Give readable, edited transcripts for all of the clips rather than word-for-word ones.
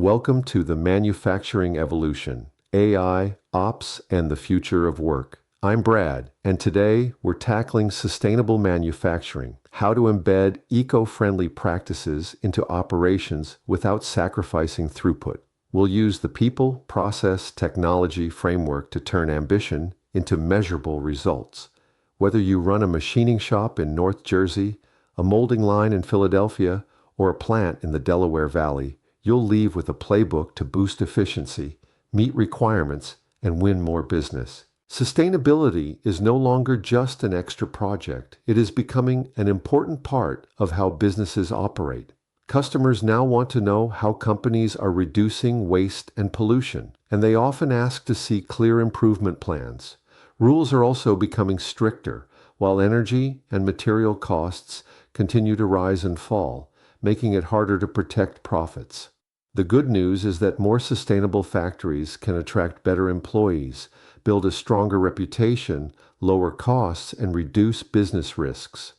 Welcome to the Manufacturing Evolution, AI, Ops, and the Future of Work. I'm Brad, and today we're tackling sustainable manufacturing, how to embed eco-friendly practices into operations without sacrificing throughput. We'll use the people, process, technology framework to turn ambition into measurable results. Whether you run a machining shop in North Jersey, a molding line in Philadelphia, or a plant in the Delaware Valley, you'll leave with a playbook to boost efficiency, meet requirements, and win more business. Sustainability is no longer just an extra project. It is becoming an important part of how businesses operate. Customers now want to know how companies are reducing waste and pollution, and they often ask to see clear improvement plans. Rules are also becoming stricter, while energy and material costs continue to rise and fall, making it harder to protect profits. The good news is that more sustainable factories can attract better employees, build a stronger reputation, lower costs, and reduce business risks.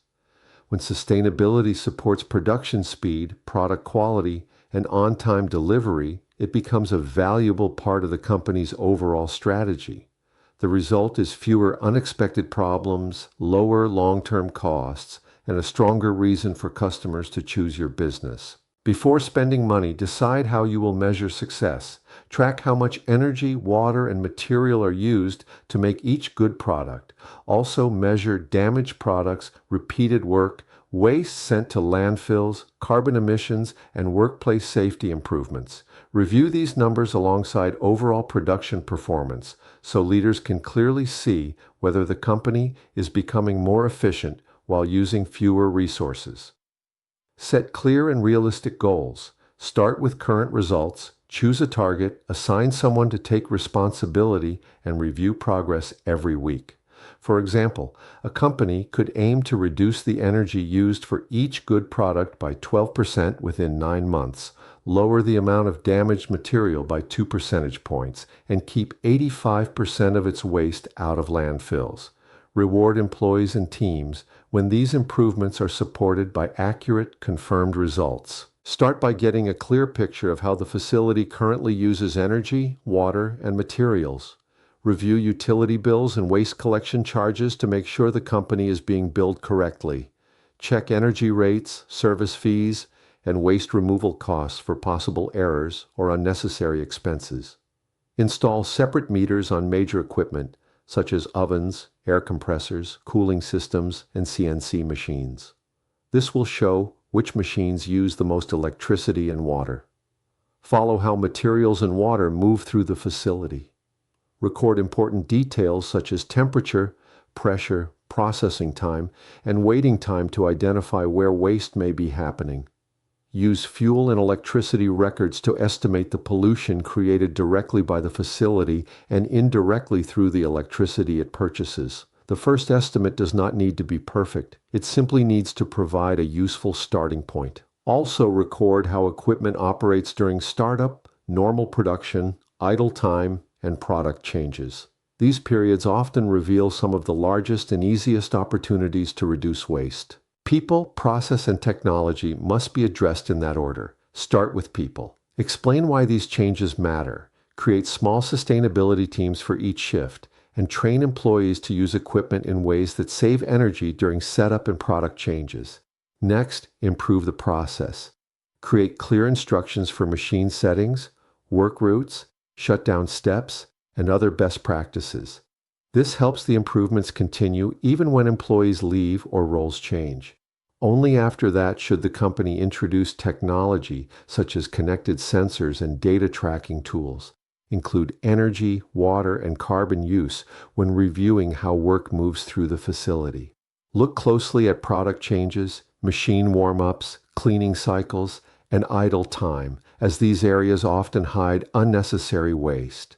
When sustainability supports production speed, product quality, and on-time delivery, it becomes a valuable part of the company's overall strategy. The result is fewer unexpected problems, lower long-term costs, and a stronger reason for customers to choose your business. Before spending money, decide how you will measure success. Track how much energy, water, and material are used to make each good product. Also measure damaged products, repeated work, waste sent to landfills, carbon emissions, and workplace safety improvements. Review these numbers alongside overall production performance so leaders can clearly see whether the company is becoming more efficient while using fewer resources. Set clear and realistic goals. Start with current results, choose a target, assign someone to take responsibility, and review progress every week. For example, a company could aim to reduce the energy used for each good product by 12% within 9 months, lower the amount of damaged material by 2 percentage points, and keep 85% of its waste out of landfills. Reward employees and teams when these improvements are supported by accurate, confirmed results. Start by getting a clear picture of how the facility currently uses energy, water, and materials. Review utility bills and waste collection charges to make sure the company is being billed correctly. Check energy rates, service fees, and waste removal costs for possible errors or unnecessary expenses. Install separate meters on major equipment, such as ovens, air compressors, cooling systems, and CNC machines. This will show which machines use the most electricity and water. Follow how materials and water move through the facility. Record important details such as temperature, pressure, processing time, and waiting time to identify where waste may be happening. Use fuel and electricity records to estimate the pollution created directly by the facility and indirectly through the electricity it purchases. The first estimate does not need to be perfect. It simply needs to provide a useful starting point. Also record how equipment operates during startup, normal production, idle time, and product changes. These periods often reveal some of the largest and easiest opportunities to reduce waste. People, process, and technology must be addressed in that order. Start with people. Explain why these changes matter. Create small sustainability teams for each shift, and train employees to use equipment in ways that save energy during setup and product changes. Next, improve the process. Create clear instructions for machine settings, work routes, shutdown steps, and other best practices. This helps the improvements continue even when employees leave or roles change. Only after that should the company introduce technology such as connected sensors and data tracking tools. Include energy, water, and carbon use when reviewing how work moves through the facility. Look closely at product changes, machine warm-ups, cleaning cycles, and idle time, as these areas often hide unnecessary waste.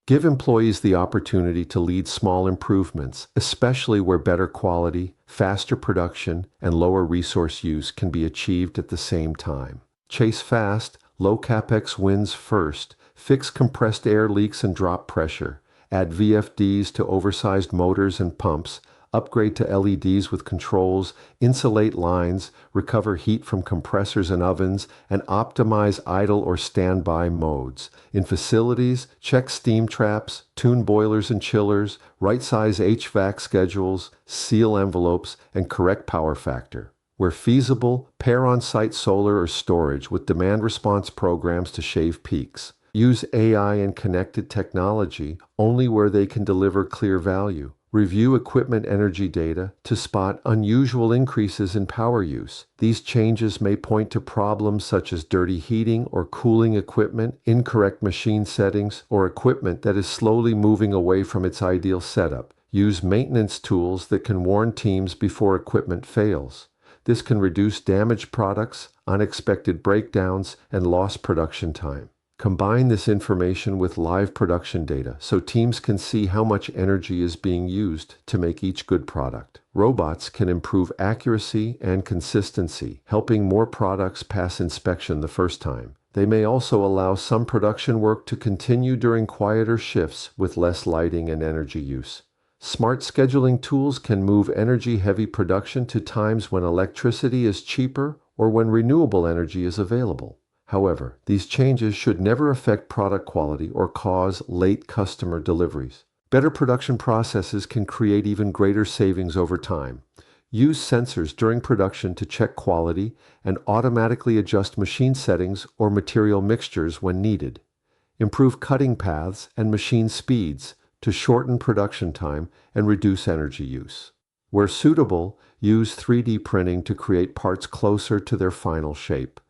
Give employees the opportunity to lead small improvements, especially where better quality, faster production, and lower resource use can be achieved at the same time. Chase fast, low capex wins first. Fix compressed air leaks and drop pressure. Add VFDs to oversized motors and pumps. upgrade to LEDs with controls, insulate lines, recover heat from compressors and ovens, and optimize idle or standby modes. In facilities, check steam traps, tune boilers and chillers, right-size HVAC schedules, seal envelopes, and correct power factor. Where feasible, pair on-site solar or storage with demand response programs to shave peaks. Use AI and connected technology only where they can deliver clear value. Review equipment energy data to spot unusual increases in power use. These changes may point to problems such as dirty heating or cooling equipment, incorrect machine settings, or equipment that is slowly moving away from its ideal setup. Use maintenance tools that can warn teams before equipment fails. This can reduce damaged products, unexpected breakdowns, and lost production time. Combine this information with live production data so teams can see how much energy is being used to make each good product. Robots can improve accuracy and consistency, helping more products pass inspection the first time. They may also allow some production work to continue during quieter shifts with less lighting and energy use. Smart scheduling tools can move energy-heavy production to times when electricity is cheaper or when renewable energy is available. However, these changes should never affect product quality or cause late customer deliveries. Better production processes can create even greater savings over time. Use sensors during production to check quality and automatically adjust machine settings or material mixtures when needed. Improve cutting paths and machine speeds to shorten production time and reduce energy use. Where suitable, use 3D printing to create parts closer to their final shape.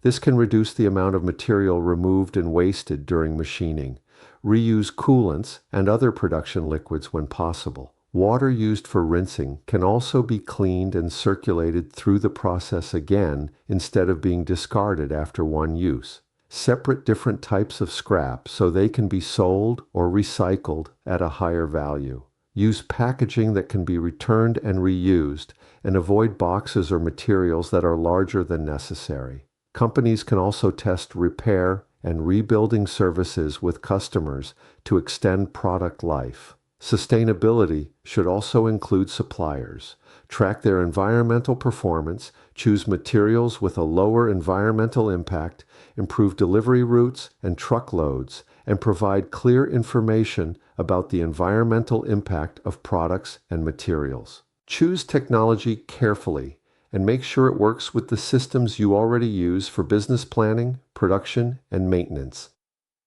This can reduce the amount of material removed and wasted during machining. Reuse coolants and other production liquids when possible. Water used for rinsing can also be cleaned and circulated through the process again instead of being discarded after one use. Separate different types of scrap so they can be sold or recycled at a higher value. Use packaging that can be returned and reused, and avoid boxes or materials that are larger than necessary. Companies can also test repair and rebuilding services with customers to extend product life. Sustainability should also include suppliers. Track their environmental performance, choose materials with a lower environmental impact, improve delivery routes and truckloads, and provide clear information about the environmental impact of products and materials. Choose technology carefully and make sure it works with the systems you already use for business planning, production, and maintenance.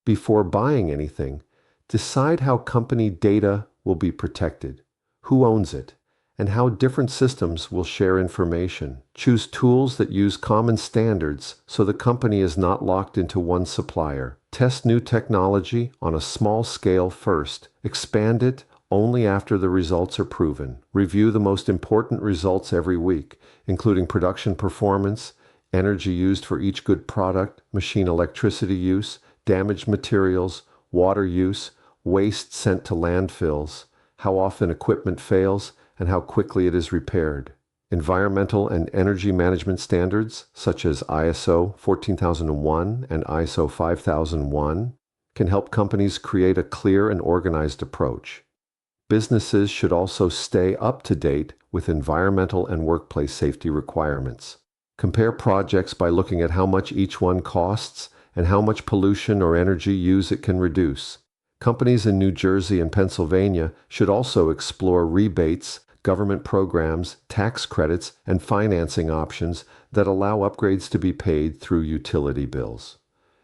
Before buying anything, decide how company data will be protected, who owns it, and how different systems will share information. Choose tools that use common standards so the company is not locked into one supplier. Test new technology on a small scale first. Expand it only after the results are proven. Review the most important results every week, including production performance, energy used for each good product, machine electricity use, damaged materials, water use, waste sent to landfills, how often equipment fails, and how quickly it is repaired. Environmental and energy management standards, such as ISO 14001 and ISO 5001, can help companies create a clear and organized approach. Businesses should also stay up to date with environmental and workplace safety requirements. Compare projects by looking at how much each one costs and how much pollution or energy use it can reduce. Companies in New Jersey and Pennsylvania should also explore rebates, government programs, tax credits, and financing options that allow upgrades to be paid through utility bills.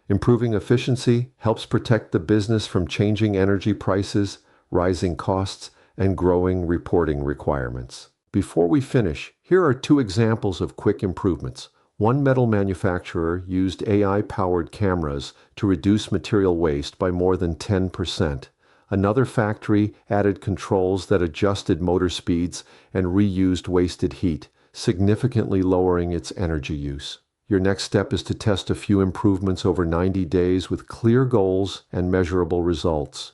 Improving efficiency helps protect the business from changing energy prices, rising costs, and growing reporting requirements. Before we finish, here are 2 examples of quick improvements. One metal manufacturer used AI-powered cameras to reduce material waste by more than 10%. Another factory added controls that adjusted motor speeds and reused wasted heat, significantly lowering its energy use. Your next step is to test a few improvements over 90 days with clear goals and measurable results.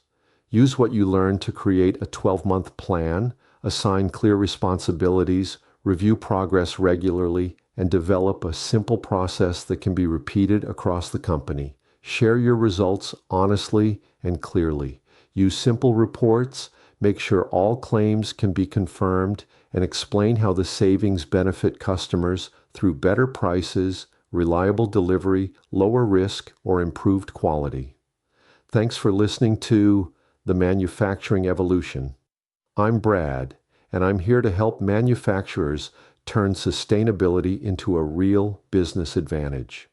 Use what you learned to create a 12-month plan, assign clear responsibilities, review progress regularly, and develop a simple process that can be repeated across the company. Share your results honestly and clearly. Use simple reports, make sure all claims can be confirmed, and explain how the savings benefit customers through better prices, reliable delivery, lower risk, or improved quality. Thanks for listening to The Manufacturing Evolution. I'm Brad, and I'm here to help manufacturers turn sustainability into a real business advantage.